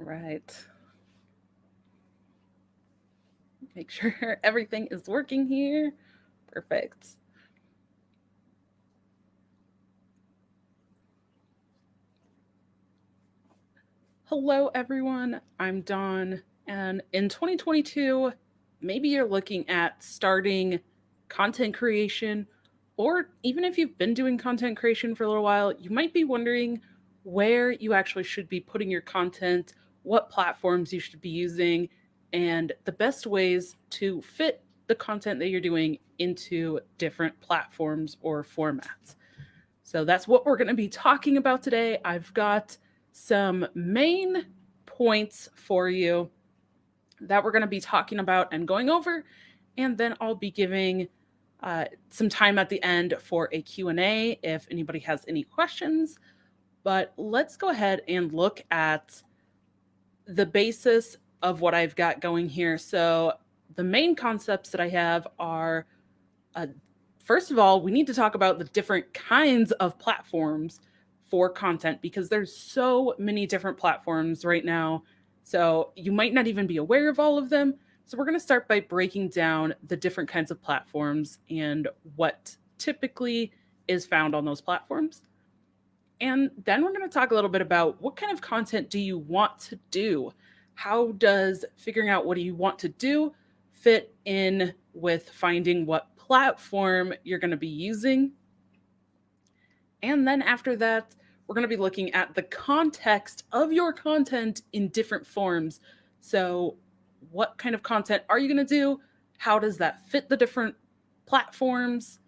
Right. Make sure everything is working here. Perfect. Hello, everyone. I'm Dawn. And in 2022, maybe you're looking at starting content creation, or even if you've been doing content creation for a little while, you might be wondering where you actually should be putting your content, what platforms you should be using, and the best ways to fit the content that you're doing into different platforms or formats. So that's what we're going to be talking about today. I've got some main points for you that we're going to be talking about and going over, and then I'll be giving some time at the end for a Q&A if anybody has any questions. But let's go ahead and look at the basis of what I've got going here. So the main concepts that I have are first of all, we need to talk about the different kinds of platforms for content because there's so many different platforms right now. So you might not even be aware of all of them. So we're going to start by breaking down the different kinds of platforms and what typically is found on those platforms. And then we're going to talk a little bit about what kind of content do you want to do? How does figuring out what do you want to do fit in with finding what platform you're going to be using? And then after that, we're going to be looking at the context of your content in different forms. So, what kind of content are you going to do? How does that fit the different platforms?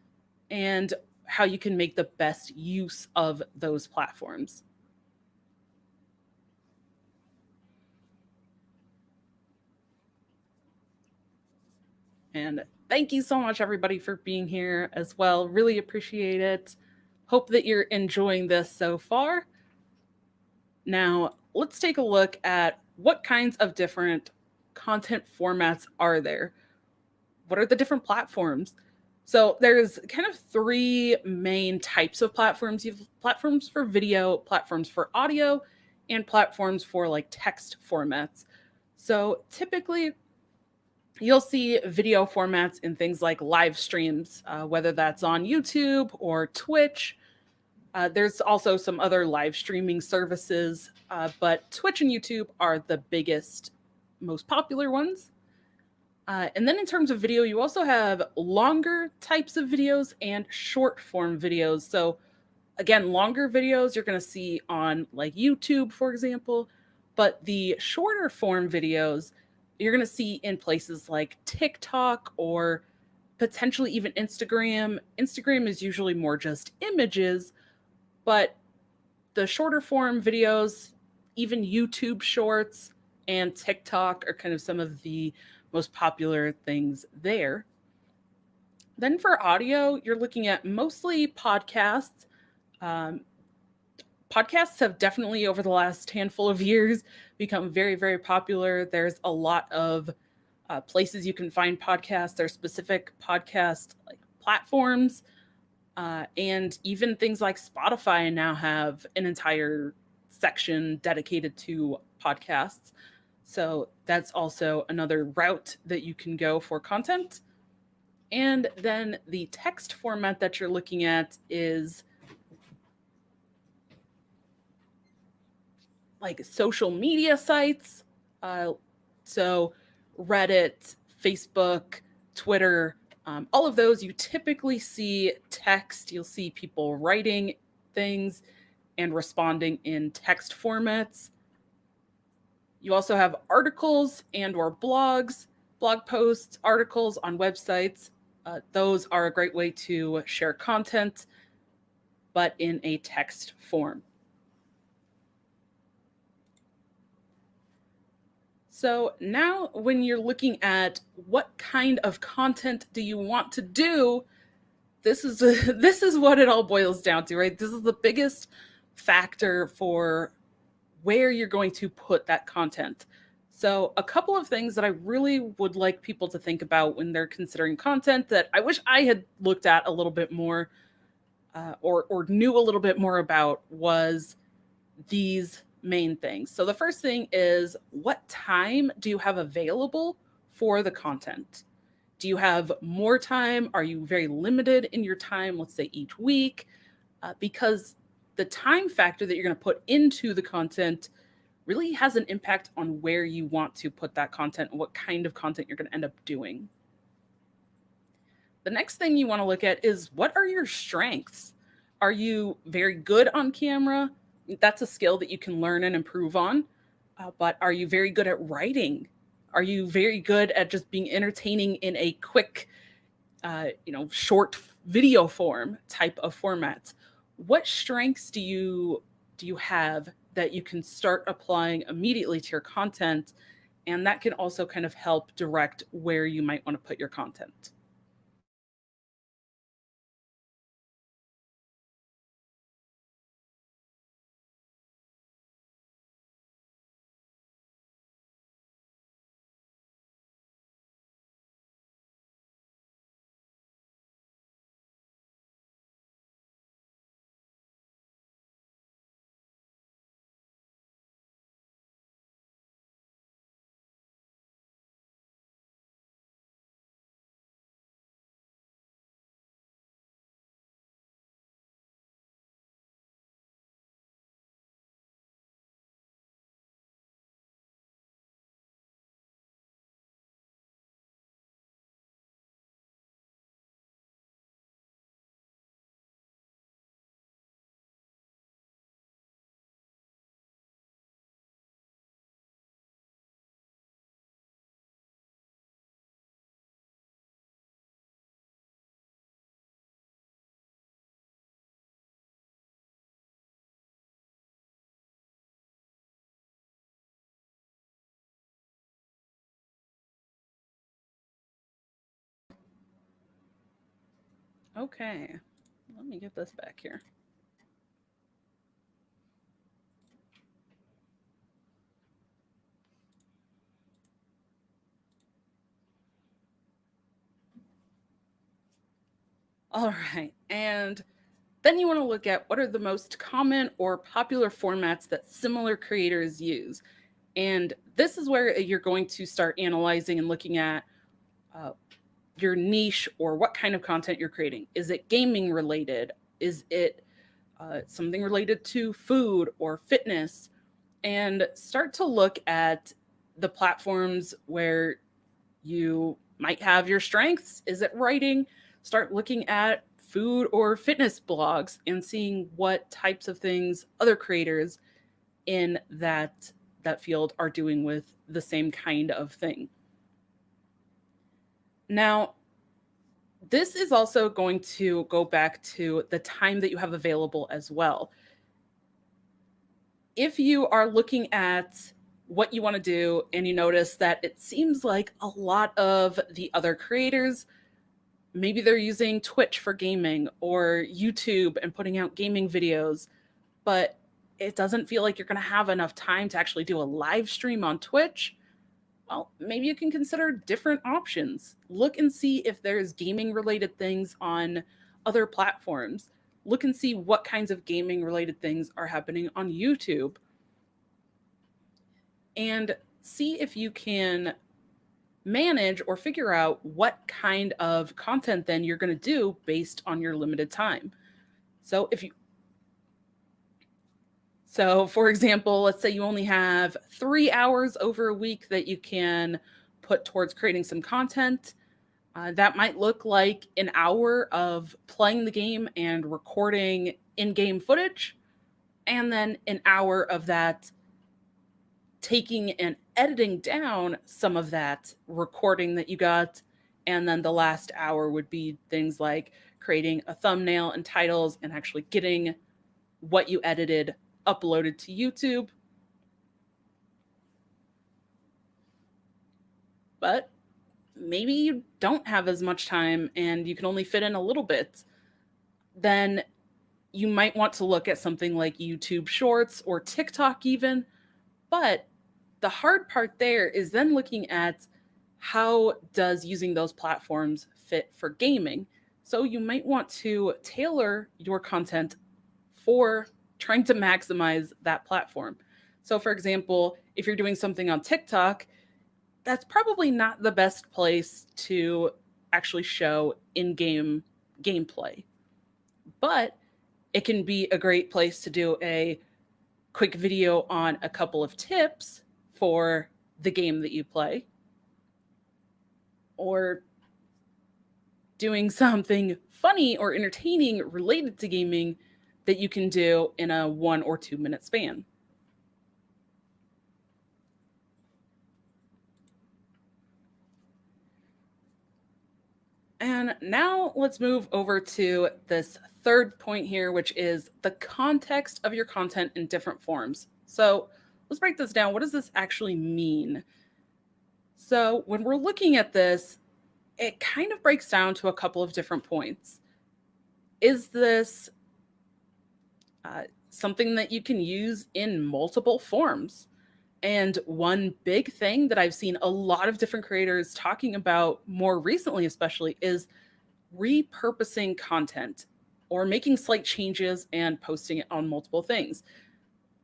And how you can make the best use of those platforms. And thank you so much, everybody, for being here as well. Really appreciate it. Hope that you're enjoying this so far. Now, let's take a look at what kinds of different content formats are there. What are the different platforms? So there's kind of three main types of platforms. You have platforms for video, platforms for audio, and platforms for like text formats. So typically, you'll see video formats in things like live streams, whether that's on YouTube or Twitch. There's also some other live streaming services, but Twitch and YouTube are the biggest, most popular ones. And then in terms of video, you also have longer types of videos and short form videos. So again, longer videos you're going to see on like YouTube, for example, but the shorter form videos you're going to see in places like TikTok or potentially even Instagram. Instagram is usually more just images, but the shorter form videos, even YouTube shorts and TikTok are kind of some of the most popular things there. Then for audio, you're looking at mostly podcasts. Um, Podcasts have definitely, over the last handful of years, become very, very popular. There's a lot of places you can find podcasts. There's specific podcast like platforms, and even things like Spotify now have an entire section dedicated to podcasts. So that's also another route that you can go for content. And then the text format that you're looking at is like social media sites. So Reddit, Facebook, Twitter, all of those, you typically see text. You'll see people writing things and responding in text formats. You also have articles and or blogs, blog posts, articles on websites. Those are a great way to share content, but in a text form. So now when you're looking at what kind of content do you want to do, this is what it all boils down to, right? This is the biggest factor for where you're going to put that content. So a couple of things that I really would like people to think about when they're considering content that I wish I had looked at a little bit more, or knew a little bit more about, was these main things. So the first thing is, what time do you have available for the content? Do you have more time? Are you very limited in your time, let's say each week? Because the time factor that you're going to put into the content really has an impact on where you want to put that content and what kind of content you're going to end up doing. The next thing you want to look at is, what are your strengths? Are you very good on camera? That's a skill that you can learn and improve on. But are you very good at writing? Are you very good at just being entertaining in a quick, short video form type of format? What strengths do you have that you can start applying immediately to your content? And that can also kind of help direct where you might want to put your content. Okay, let me get this back here. All right. And then you want to look at, what are the most common or popular formats that similar creators use. And this is where you're going to start analyzing and looking at uh, your niche or what kind of content you're creating. Is it gaming related? Is it something related to food or fitness? And start to look at the platforms where you might have your strengths. Is it writing? Start looking at food or fitness blogs and seeing what types of things other creators in that field are doing with the same kind of thing. Now, this is also going to go back to the time that you have available as well. If you are looking at what you want to do and you notice that it seems like a lot of the other creators, maybe they're using Twitch for gaming or YouTube and putting out gaming videos, but it doesn't feel like you're going to have enough time to actually do a live stream on Twitch, well, maybe you can consider different options. Look and see if there's gaming related things on other platforms. Look and see what kinds of gaming related things are happening on YouTube. And see if you can manage or figure out what kind of content then you're going to do based on your limited time. So for example, let's say you only have 3 hours over a week that you can put towards creating some content. That might look like an hour of playing the game and recording in-game footage, and then an hour of that taking and editing down some of that recording that you got. And then the last hour would be things like creating a thumbnail and titles and actually getting what you edited uploaded to YouTube. But maybe you don't have as much time and you can only fit in a little bit. Then you might want to look at something like YouTube Shorts or TikTok even. But the hard part there is then looking at, how does using those platforms fit for gaming? So you might want to tailor your content for trying to maximize that platform. So, for example, if you're doing something on TikTok, that's probably not the best place to actually show in game gameplay. But it can be a great place to do a quick video on a couple of tips for the game that you play, or doing something funny or entertaining related to gaming that you can do in a 1 or 2 minute span. And now let's move over to this third point here, which is the context of your content in different forms. So let's break this down. What does this actually mean? So when we're looking at this, it kind of breaks down to a couple of different points. Is this something that you can use in multiple forms? And one big thing that I've seen a lot of different creators talking about more recently, especially, is repurposing content or making slight changes and posting it on multiple things.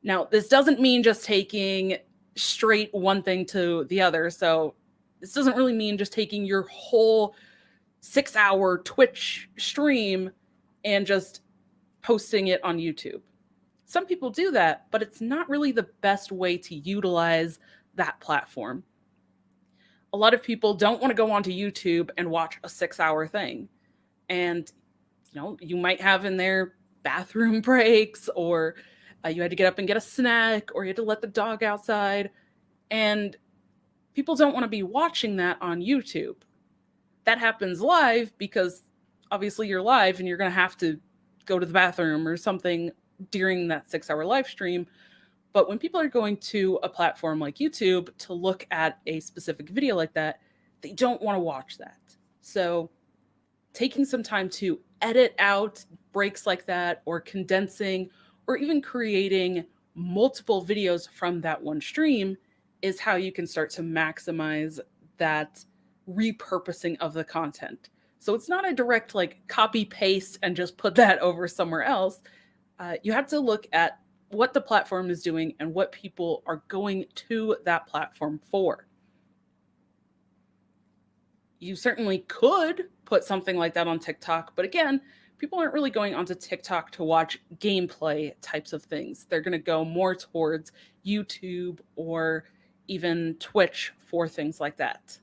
Now, this doesn't mean just taking straight one thing to the other. So, this doesn't really mean just taking your whole 6-hour Twitch stream and just posting it on YouTube. Some people do that, but it's not really the best way to utilize that platform. A lot of people don't want to go onto YouTube and watch a 6-hour thing. And, you might have in there bathroom breaks, or you had to get up and get a snack, or you had to let the dog outside. And people don't want to be watching that on YouTube. That happens live because obviously you're live and you're going to have to go to the bathroom or something during that 6-hour live stream. But when people are going to a platform like YouTube to look at a specific video like that, they don't want to watch that. So taking some time to edit out breaks like that, or condensing, or even creating multiple videos from that one stream is how you can start to maximize that repurposing of the content. So it's not a direct copy paste and just put that over somewhere else. You have to look at what the platform is doing and what people are going to that platform for. You certainly could put something like that on TikTok, but again, people aren't really going onto TikTok to watch gameplay types of things. They're going to go more towards YouTube or even Twitch for things like that.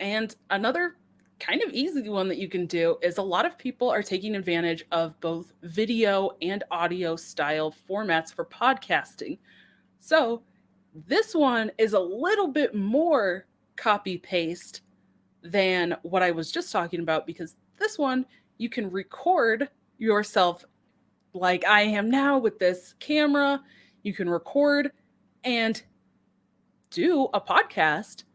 And another kind of easy one that you can do is a lot of people are taking advantage of both video and audio style formats for podcasting. So this one is a little bit more copy paste than what I was just talking about, because this one you can record yourself like I am now with this camera. You can record and do a podcast,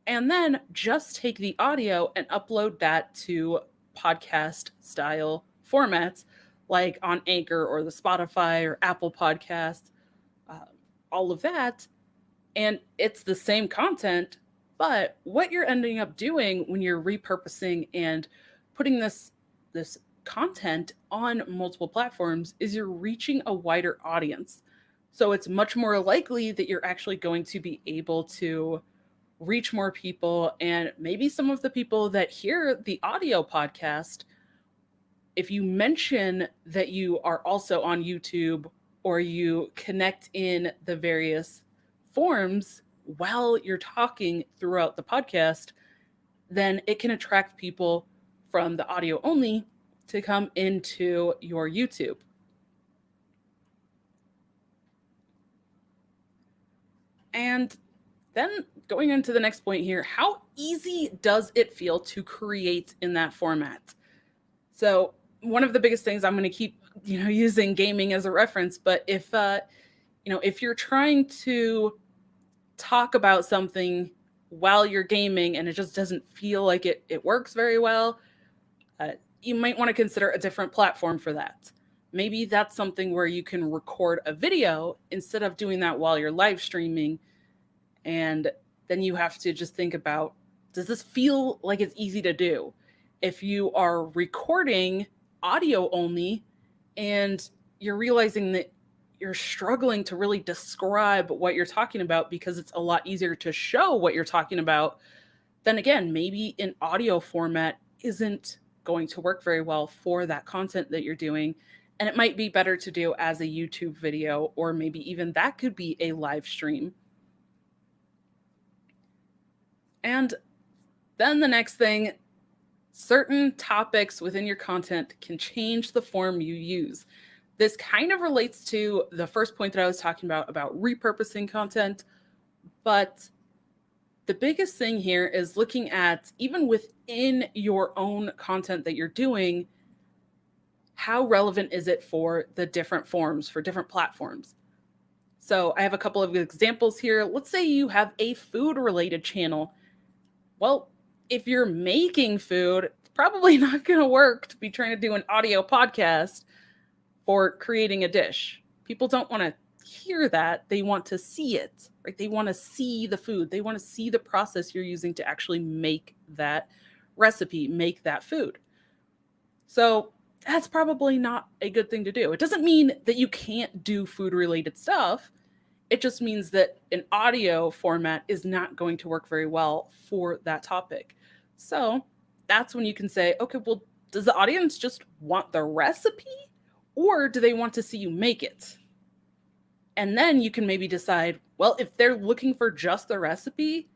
and then just take the audio and upload that to podcast style formats like on Anchor or the Spotify or Apple Podcasts, all of that. And it's the same content, but what you're ending up doing when you're repurposing and putting this content on multiple platforms is you're reaching a wider audience. So it's much more likely that you're actually going to be able to reach more people, and maybe some of the people that hear the audio podcast, if you mention that you are also on YouTube or you connect in the various forms while you're talking throughout the podcast, then it can attract people from the audio only to come into your YouTube. And then going into the next point here, how easy does it feel to create in that format? So one of the biggest things, I'm going to keep, using gaming as a reference, but if you're trying to talk about something while you're gaming and it just doesn't feel like it works very well, you might want to consider a different platform for that. Maybe that's something where you can record a video instead of doing that while you're live streaming. And then you have to just think about, does this feel like it's easy to do? If you are recording audio only and you're realizing that you're struggling to really describe what you're talking about because it's a lot easier to show what you're talking about, then again, maybe an audio format isn't going to work very well for that content that you're doing. And it might be better to do as a YouTube video, or maybe even that could be a live stream. And then the next thing, certain topics within your content can change the form you use. This kind of relates to the first point that I was talking about repurposing content. But the biggest thing here is looking at, even within your own content that you're doing, how relevant is it for the different forms, for different platforms? So I have a couple of examples here. Let's say you have a food-related channel. Well, if you're making food, it's probably not going to work to be trying to do an audio podcast for creating a dish. People don't want to hear that. They want to see it, right? They want to see the food. They want to see the process you're using to actually make that recipe, make that food. So that's probably not a good thing to do. It doesn't mean that you can't do food-related stuff. It just means that an audio format is not going to work very well for that topic. So that's when you can say, okay, well, does the audience just want the recipe, or do they want to see you make it? And then you can maybe decide, well, if they're looking for just the recipe,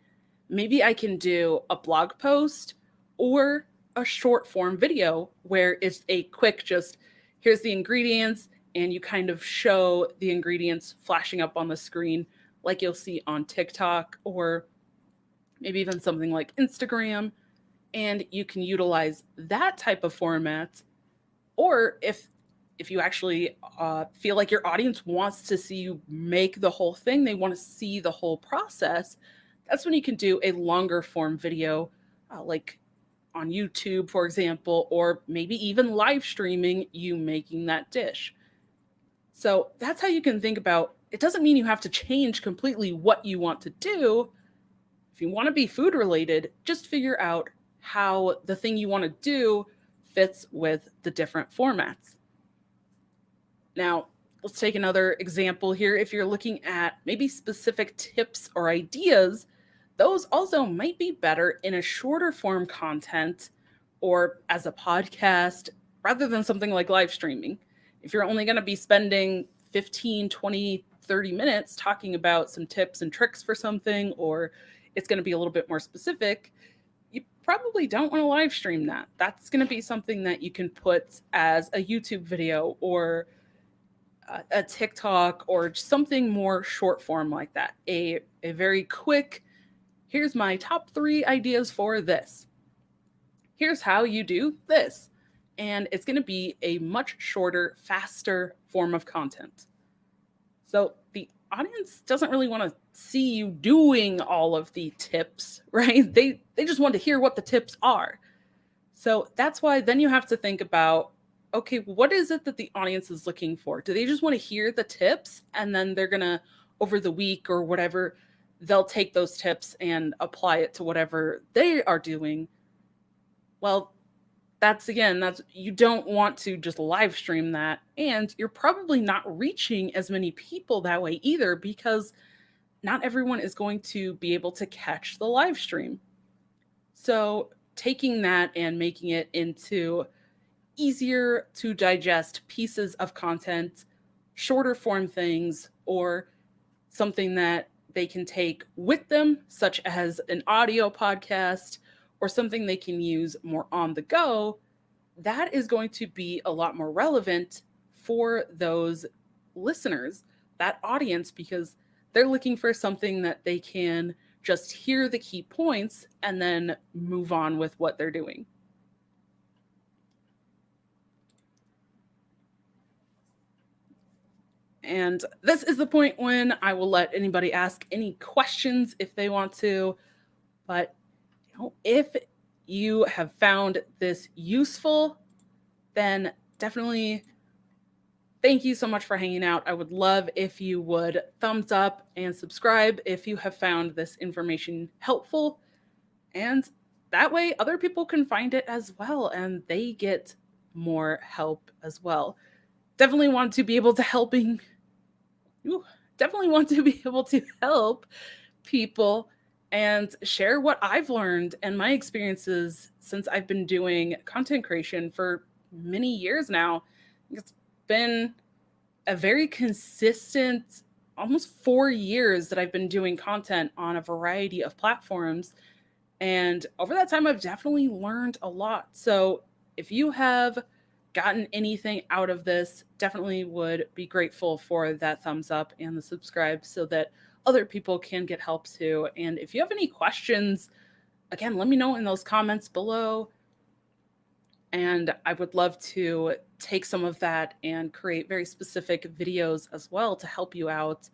maybe I can do a blog post or a short form video where it's a quick, just here's the ingredients, and you kind of show the ingredients flashing up on the screen like you'll see on TikTok, or maybe even something like Instagram. And you can utilize that type of format. Or if you actually feel like your audience wants to see you make the whole thing, they want to see the whole process, that's when you can do a longer form video, like on YouTube, for example, or maybe even live streaming you making that dish. So that's how you can think about it. Doesn't mean you have to change completely what you want to do. If you want to be food related, just figure out how the thing you want to do fits with the different formats. Now, let's take another example here. If you're looking at maybe specific tips or ideas, those also might be better in a shorter form content or as a podcast rather than something like live streaming. If you're only going to be spending 15, 20, 30 minutes talking about some tips and tricks for something, or it's going to be a little bit more specific, you probably don't want to live stream that. That's going to be something that you can put as a YouTube video or a TikTok or something more short form like that. A very quick, here's my top 3 ideas for this. Here's how you do this. And it's going to be a much shorter, faster form of content. So the audience doesn't really want to see you doing all of the tips, right? They just want to hear what the tips are. So that's why then you have to think about, okay, what is it that the audience is looking for? Do they just want to hear the tips, and then they're going to, over the week or whatever, they'll take those tips and apply it to whatever they are doing? Well, that's you don't want to just live stream that. And you're probably not reaching as many people that way either, because not everyone is going to be able to catch the live stream. So taking that and making it into easier to digest pieces of content, shorter form things, or something that they can take with them, such as an audio podcast or something they can use more on the go, that is going to be a lot more relevant for those listeners, that audience, because they're looking for something that they can just hear the key points and then move on with what they're doing. And this is the point when I will let anybody ask any questions if they want to. But if you have found this useful, then definitely thank you so much for hanging out. I would love if you would thumbs up and subscribe if you have found this information helpful. And that way other people can find it as well, and they get more help as well. definitely want to be able to definitely want to be able to help people and share what I've learned and my experiences since I've been doing content creation for many years now. It's been a very consistent almost 4 years that I've been doing content on a variety of platforms. And over that time, I've definitely learned a lot. So if you have gotten anything out of this, definitely would be grateful for that thumbs up and the subscribe so that other people can get help too. And if you have any questions, again, let me know in those comments below. And I would love to take some of that and create very specific videos as well to help you out.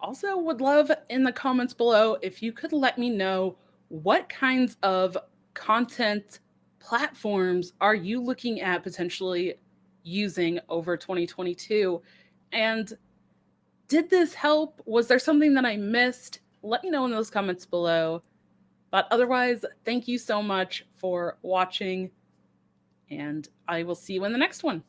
Also, would love in the comments below if you could let me know what kinds of content platforms are you looking at potentially using over 2022? And did this help? Was there something that I missed? Let me know in those comments below. But otherwise, thank you so much for watching, and I will see you in the next one.